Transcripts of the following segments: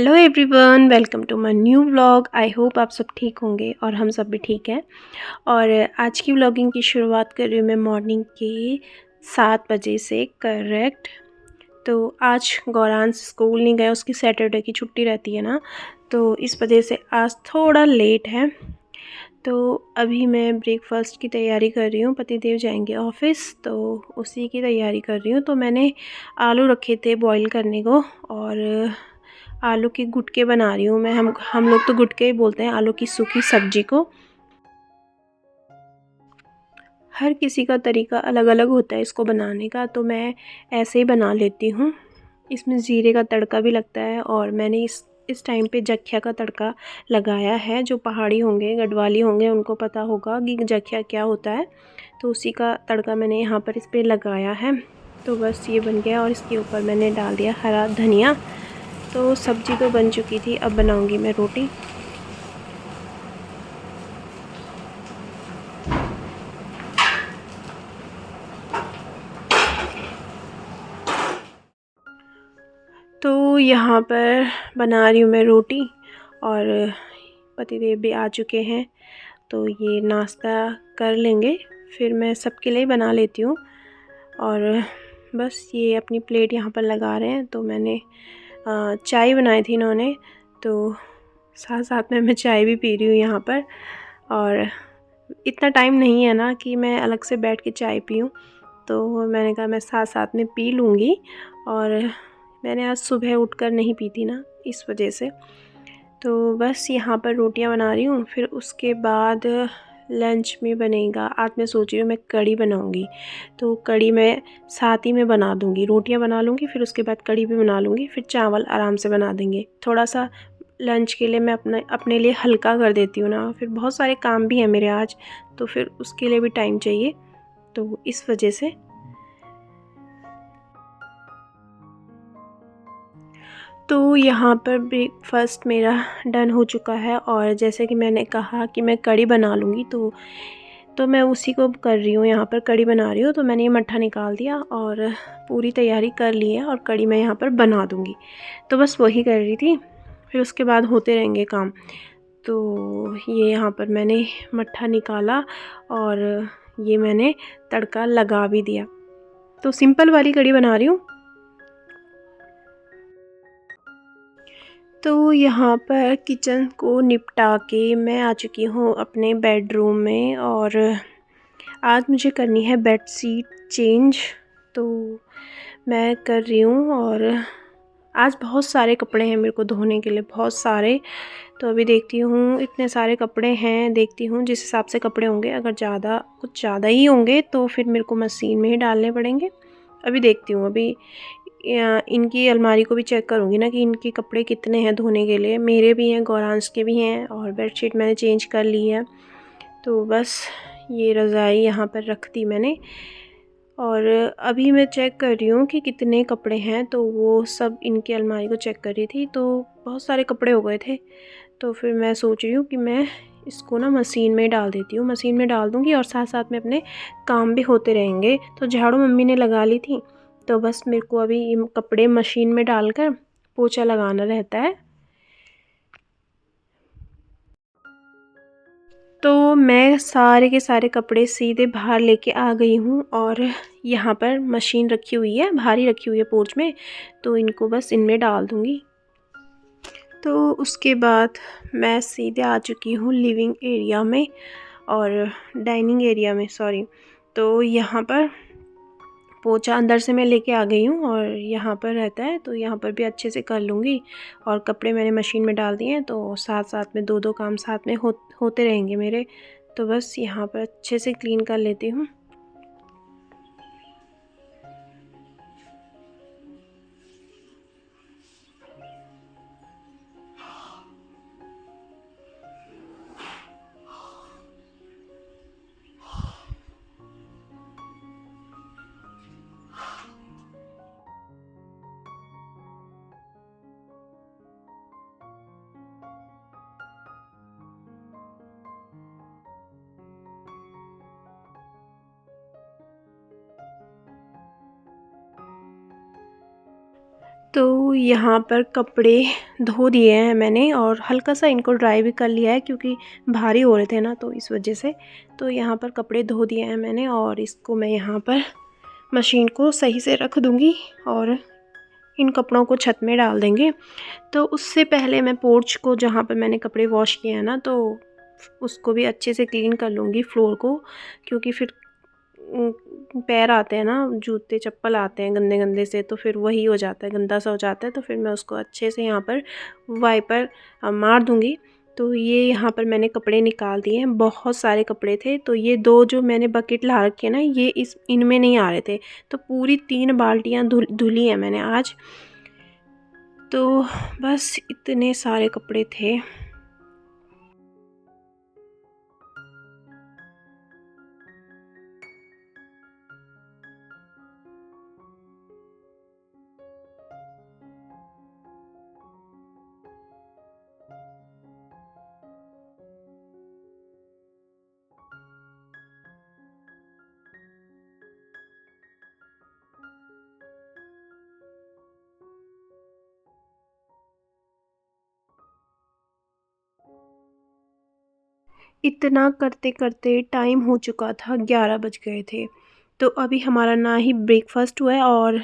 Hello everyone, welcome to my new vlog. I hope आप सब ठीक होंगे और हम सब भी ठीक हैं। और आज की व्लॉगिंग की शुरुआत कर रही हूँ मैं मॉर्निंग के 7 बजे से करेक्ट। तो आज गौरांश स्कूल नहीं गया, उसकी सैटरडे की छुट्टी रहती है ना, तो इस वजह से आज थोड़ा लेट है। तो अभी मैं ब्रेकफास्ट की तैयारी कर रही हूँ। पतिदेव जाएंगे ऑफिस, तो उसी की तैयारी कर रही हूँ। तो मैंने आलू रखे थे बॉईल करने को और आलू के गुटके बना रही हूँ मैं। हम लोग तो गुटके ही बोलते हैं आलू की सूखी सब्जी को। हर किसी का तरीका अलग अलग होता है इसको बनाने का, तो मैं ऐसे ही बना लेती हूँ। इसमें ज़ीरे का तड़का भी लगता है और मैंने इस टाइम पे जख्या का तड़का लगाया है। जो पहाड़ी होंगे, गढ़वाली होंगे, उनको पता होगा कि जख्या क्या होता है। तो उसी का तड़का मैंने यहाँ पर इस पर लगाया है। तो बस ये बन गया और इसके ऊपर मैंने डाल दिया हरा धनिया। तो सब्ज़ी तो बन चुकी थी, अब बनाऊंगी मैं रोटी। तो यहाँ पर बना रही हूँ मैं रोटी और पतिदेव भी आ चुके हैं, तो ये नाश्ता कर लेंगे, फिर मैं सबके लिए बना लेती हूँ। और बस ये अपनी प्लेट यहाँ पर लगा रहे हैं। तो मैंने चाय बनाई थी इन्होंने, तो साथ साथ में मैं चाय भी पी रही हूँ यहाँ पर। और इतना टाइम नहीं है ना कि मैं अलग से बैठ के चाय पीऊँ, तो मैंने कहा मैं साथ साथ में पी लूँगी। और मैंने आज सुबह उठकर नहीं पी थी ना, इस वजह से। तो बस यहाँ पर रोटियाँ बना रही हूँ, फिर उसके बाद लंच में बनेगा। आज मैं सोच रही हूँ मैं कढ़ी बनाऊँगी, तो कढ़ी मैं साथ ही में बना दूँगी। रोटियाँ बना लूँगी, फिर उसके बाद कढ़ी भी बना लूँगी, फिर चावल आराम से बना देंगे। थोड़ा सा लंच के लिए मैं अपने लिए हल्का कर देती हूँ ना, फिर बहुत सारे काम भी हैं मेरे आज, तो फिर उसके लिए भी टाइम चाहिए, तो इस वजह से। तो यहाँ पर ब्रेकफ़ास्ट मेरा डन हो चुका है और जैसे कि मैंने कहा कि मैं कढ़ी बना लूँगी, तो मैं उसी को कर रही हूँ। यहाँ पर कढ़ी बना रही हूँ, तो मैंने ये मट्ठा निकाल दिया और पूरी तैयारी कर ली है और कढ़ी मैं यहाँ पर बना दूँगी। तो बस वही कर रही थी, फिर उसके बाद होते रहेंगे काम। तो ये यहाँ पर मैंने मट्ठा निकाला और ये मैंने तड़का लगा भी दिया। तो सिंपल वाली कढ़ी बना रही हूँ। तो यहाँ पर किचन को निपटा के मैं आ चुकी हूँ अपने बेडरूम में और आज मुझे करनी है बेडशीट चेंज, तो मैं कर रही हूँ। और आज बहुत सारे कपड़े हैं मेरे को धोने के लिए, बहुत सारे। तो अभी देखती हूँ, इतने सारे कपड़े हैं, देखती हूँ जिस हिसाब से कपड़े होंगे, अगर कुछ ज़्यादा ही होंगे तो फिर मेरे को मशीन में ही डालने पड़ेंगे। अभी देखती हूँ, अभी इनकी अलमारी को भी चेक करूँगी ना कि इनके कपड़े कितने हैं धोने के लिए। मेरे भी हैं, गौरांश के भी हैं, और बेडशीट मैंने चेंज कर ली है। तो बस ये रज़ाई यहाँ पर रख दी मैंने और अभी मैं चेक कर रही हूँ कि कितने कपड़े हैं। तो वो सब इनकी अलमारी को चेक कर रही थी, तो बहुत सारे कपड़े हो गए थे। तो फिर मैं सोच रही हूँ कि मैं इसको ना मशीन में डाल देती हूँ, मशीन में डाल दूँगी और साथ साथ में अपने काम भी होते रहेंगे। तो झाड़ू मम्मी ने लगा ली थी, तो बस मेरे को अभी ये कपड़े मशीन में डालकर पोछा लगाना रहता है। तो मैं सारे के सारे कपड़े सीधे बाहर लेके आ गई हूँ और यहाँ पर मशीन रखी हुई है, बाहर ही रखी हुई है पोर्च में, तो इनको बस इनमें डाल दूँगी। तो उसके बाद मैं सीधे आ चुकी हूँ लिविंग एरिया में और डाइनिंग एरिया में, सॉरी। तो यहाँ पर पोछा अंदर से मैं लेके आ गई हूँ और यहाँ पर रहता है, तो यहाँ पर भी अच्छे से कर लूँगी। और कपड़े मैंने मशीन में डाल दिए हैं, तो साथ साथ में दो दो काम साथ में होते रहेंगे मेरे। तो बस यहाँ पर अच्छे से क्लीन कर लेती हूँ। तो यहाँ पर कपड़े धो दिए हैं मैंने और हल्का सा इनको ड्राई भी कर लिया है क्योंकि भारी हो रहे थे ना, तो इस वजह से। तो यहाँ पर कपड़े धो दिए हैं मैंने और इसको मैं यहाँ पर मशीन को सही से रख दूँगी और इन कपड़ों को छत में डाल देंगे। तो उससे पहले मैं पोर्च को, जहाँ पर मैंने कपड़े वॉश किए हैं ना, तो उसको भी अच्छे से क्लीन कर लूँगी फ्लोर को, क्योंकि फिर पैर आते हैं ना, जूते चप्पल आते हैं गंदे गंदे से, तो फिर वही हो जाता है, गंदा सा हो जाता है। तो फिर मैं उसको अच्छे से यहाँ पर वाइपर मार दूँगी। तो ये यहाँ पर मैंने कपड़े निकाल दिए हैं, बहुत सारे कपड़े थे। तो ये 2 जो मैंने बकेट ला रखे हैं ना, ये इनमें नहीं आ रहे थे, तो पूरी 3 बाल्टियाँ धुली हैं मैंने आज। तो बस इतने सारे कपड़े थे। इतना करते करते टाइम हो चुका था, 11 बज गए थे। तो अभी हमारा ना ही ब्रेकफास्ट हुआ है और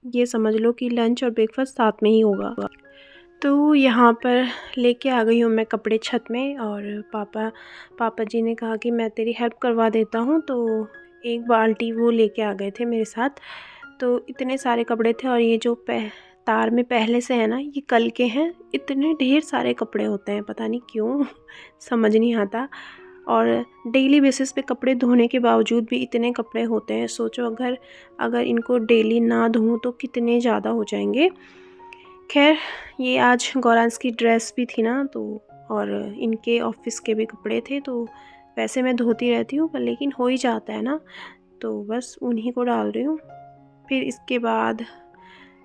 ये समझ लो कि लंच और ब्रेकफास्ट साथ में ही होगा। तो यहाँ पर लेके आ गई हूँ मैं कपड़े छत में, और पापा जी ने कहा कि मैं तेरी हेल्प करवा देता हूँ, तो एक बाल्टी वो लेके आ गए थे मेरे साथ। तो इतने सारे कपड़े थे, और ये जो तार में पहले से है ना, ये कल के हैं। इतने ढेर सारे कपड़े होते हैं, पता नहीं क्यों समझ नहीं आता। और डेली बेसिस पे कपड़े धोने के बावजूद भी इतने कपड़े होते हैं। सोचो अगर इनको डेली ना धोऊं तो कितने ज़्यादा हो जाएंगे। खैर, ये आज गौरांश की ड्रेस भी थी ना, तो और इनके ऑफिस के भी कपड़े थे। तो वैसे मैं धोती रहती हूँ, पर लेकिन हो ही जाता है ना, तो बस उन्हीं को डाल रही हूँ। फिर इसके बाद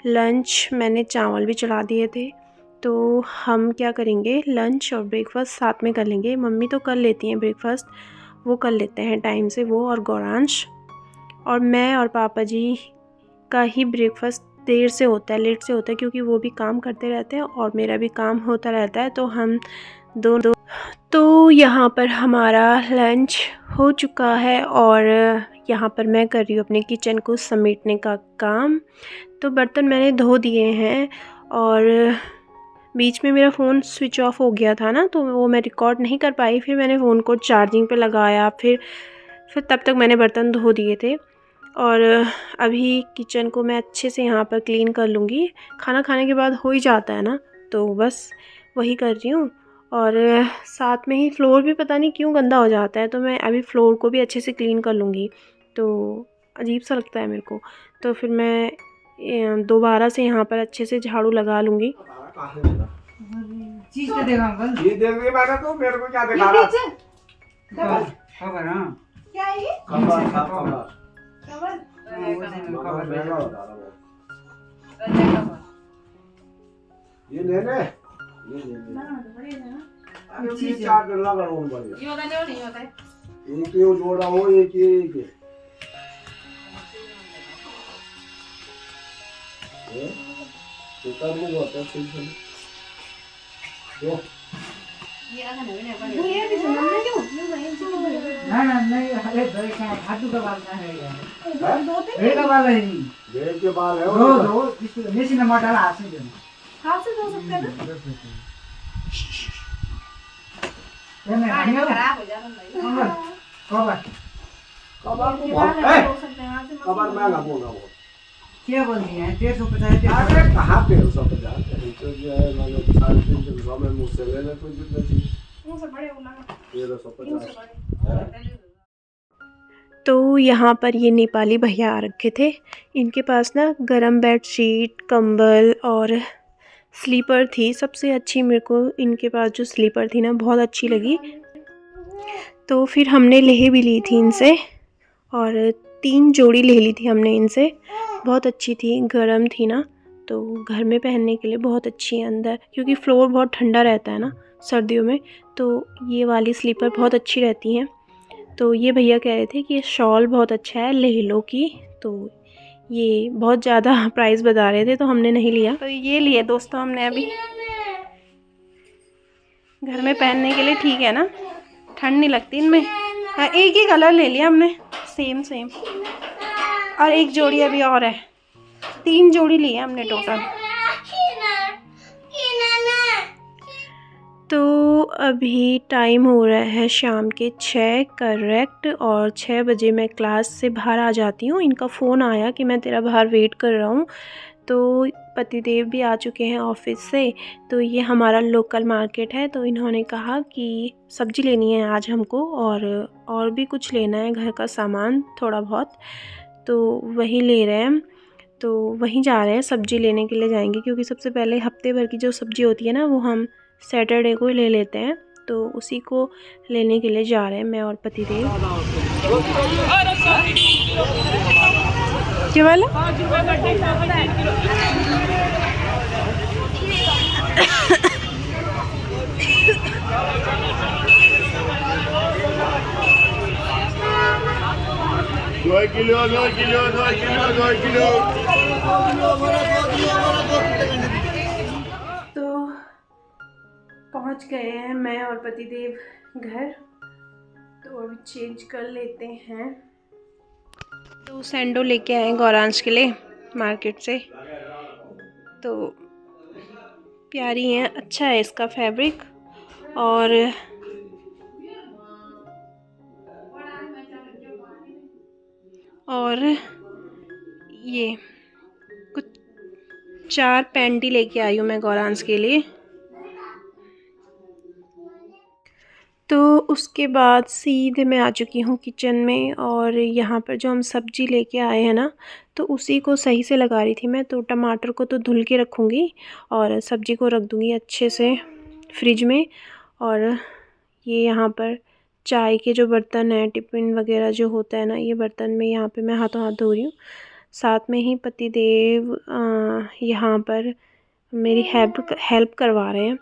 लंच मैंने चावल भी चढ़ा दिए थे। तो हम क्या करेंगे, लंच और ब्रेकफास्ट साथ में कर लेंगे। मम्मी तो कर लेती हैं ब्रेकफास्ट, वो कर लेते हैं टाइम से, वो और गौरांश। और मैं और पापा जी का ही ब्रेकफास्ट देर से होता है, लेट से होता है, क्योंकि वो भी काम करते रहते हैं और मेरा भी काम होता रहता है। तो हम दोनों तो यहाँ पर हमारा लंच हो चुका है और यहाँ पर मैं कर रही हूँ अपने किचन को समेटने का काम। तो बर्तन मैंने धो दिए हैं, और बीच में मेरा फ़ोन स्विच ऑफ हो गया था ना, तो वो मैं रिकॉर्ड नहीं कर पाई। फिर मैंने फ़ोन को चार्जिंग पे लगाया, फिर तब तक मैंने बर्तन धो दिए थे। और अभी किचन को मैं अच्छे से यहाँ पर क्लीन कर लूँगी। खाना खाने के बाद हो ही जाता है ना, तो बस वही कर रही हूँ। और साथ में ही फ्लोर भी पता नहीं क्यों गंदा हो जाता है, तो मैं अभी फ्लोर को भी अच्छे से क्लीन कर लूँगी। तो अजीब सा लगता है मेरे को, तो फिर मैं दोबारा से यहाँ पर अच्छे से झाड़ू लगा लूँगी। चीज क्या देगा अंकल? ये देख रही मैंने, तो मेरे को क्या दिखा रहा है? खबर हाँ क्या है ये? खबर ये ले ले ये चार डला करूँ बढ़िया। ये होता नहीं होता है, एक ही जोड़ा हो, एक ही तो कर वो होता है सिंपल। दो ये आना नहीं वो ये भी सुनना क्यों ना नहीं अरे दो का हाथू का बाल ना है यार, दो तीन का बाल है, भेड़ के बाल है, दो इसको मेसी ने मटा हाथ से देना, हाथ से धो सकते हैं ना। ये नहीं खराब हो जाता है कवर कवर को कवर मैं लगाऊंगा। वो क्या बोल रही है? 150 अरे कहाँ पे 150 तो जो है मतलब 350 में मुझसे ले ले तो जितना चाहिए वो से बड़े उलाना 1350। तो यहाँ पर ये नेपाली भैया आ रखे थे, इनके पास ना गरम बेडशीट, कंबल और स्लीपर थी। सबसे अच्छी मेरे को इनके पास जो स्लीपर थी ना, बहुत अच्छी लगी। तो फिर हमने ले भी ली थी इनसे, और 3 जोड़ी ले ली थी हमने इनसे। बहुत अच्छी थी, गरम थी ना, तो घर में पहनने के लिए बहुत अच्छी है अंदर, क्योंकि फ्लोर बहुत ठंडा रहता है ना सर्दियों में, तो ये वाली स्लीपर बहुत अच्छी रहती हैं। तो ये भैया कह रहे थे कि ये शॉल बहुत अच्छा है, ले लो की। तो ये बहुत ज़्यादा प्राइस बता रहे थे तो हमने नहीं लिया। तो ये लिए दोस्तों हमने अभी घर में पहनने के लिए, ठीक है ना, ठंड नहीं लगती इनमें। हाँ, एक ही कलर ले लिया हमने, सेम सेम, और एक जोड़ी अभी और है। 3 जोड़ी लिए हमने टोटल। तो अभी टाइम हो रहा है शाम के 6 करेक्ट, और 6 बजे मैं क्लास से बाहर आ जाती हूँ। इनका फ़ोन आया कि मैं तेरा बाहर वेट कर रहा हूँ। तो पतिदेव भी आ चुके हैं ऑफिस से। तो ये हमारा लोकल मार्केट है, तो इन्होंने कहा कि सब्ज़ी लेनी है आज हमको, और भी कुछ लेना है, घर का सामान थोड़ा बहुत, तो वही ले रहे हैं। तो वहीं जा रहे हैं, सब्ज़ी लेने के लिए जाएंगे, क्योंकि सबसे पहले हफ्ते भर की जो सब्ज़ी होती है ना, वो हम सैटरडे को ही ले लेते हैं। तो उसी को लेने के लिए जा रहे हैं मैं और पतिदेव। क्या वाला? दो किलो। तो पहुंच गए हैं मैं और पतिदेव घर। तो अभी चेंज कर लेते हैं। तो सैंडो लेके आए गौरांश के लिए मार्केट से। तो प्यारी है, अच्छा है इसका फैब्रिक। और ये कुछ 4 पैंटी लेके आई हूँ मैं गौरांश के लिए। तो उसके बाद सीधे मैं आ चुकी हूँ किचन में, और यहाँ पर जो हम सब्ज़ी लेके आए हैं ना, तो उसी को सही से लगा रही थी मैं। तो टमाटर को तो धुल के रखूँगी, और सब्ज़ी को रख दूँगी अच्छे से फ्रिज में। और ये यहाँ पर चाय के जो बर्तन हैं, टिफ़िन वगैरह जो होता है ना, ये बर्तन में यहाँ पे मैं हाथों हाथ धो रही हूँ। साथ में ही पतिदेव यहाँ पर मेरी हेल्प करवा रहे हैं।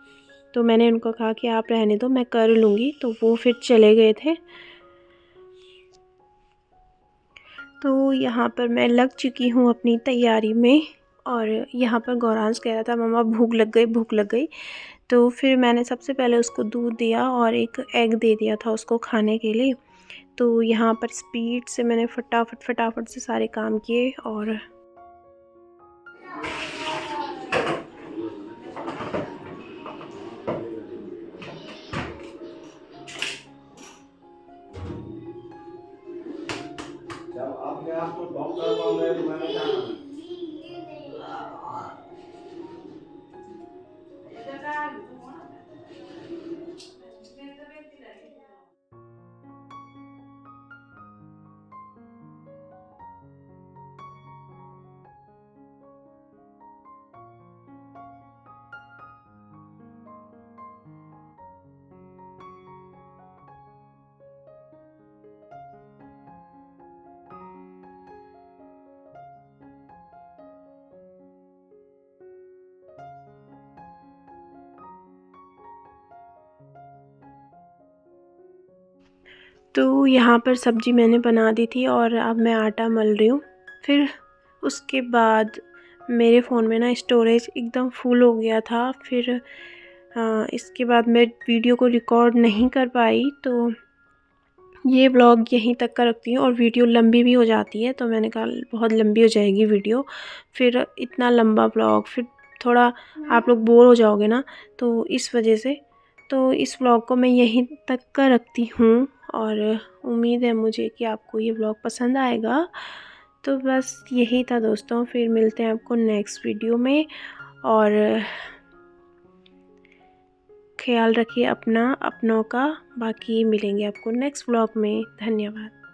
तो मैंने उनको कहा कि आप रहने दो, मैं कर लूँगी। तो वो फिर चले गए थे। तो यहाँ पर मैं लग चुकी हूँ अपनी तैयारी में। और यहाँ पर गौरांश कह रहा था मम्मा भूख लग गई, भूख लग गई। तो फिर मैंने सबसे पहले उसको दूध दिया और एक एग दे दिया था उसको खाने के लिए। तो यहाँ पर स्पीड से मैंने फटाफट से सारे काम किए। और जब अपने आप को डॉक्टर बन गए तो मैंने क्या करना? तो यहाँ पर सब्ज़ी मैंने बना दी थी, और अब मैं आटा मल रही हूँ। फिर उसके बाद मेरे फ़ोन में ना स्टोरेज एकदम फुल हो गया था। फिर इसके बाद मैं वीडियो को रिकॉर्ड नहीं कर पाई। तो ये ब्लॉग यहीं तक का रखती हूँ, और वीडियो लंबी भी हो जाती है। तो मैंने कहा बहुत लंबी हो जाएगी वीडियो, फिर इतना लंबा ब्लॉग, फिर थोड़ा आप लोग बोर हो जाओगे ना, तो इस वजह से। तो इस ब्लॉग को मैं यहीं तक का रखती हूँ, और उम्मीद है मुझे कि आपको ये ब्लॉग पसंद आएगा। तो बस यही था दोस्तों, फिर मिलते हैं आपको नेक्स्ट वीडियो में। और ख्याल रखिए अपना, अपनों का। बाकी मिलेंगे आपको नेक्स्ट व्लॉग में। धन्यवाद।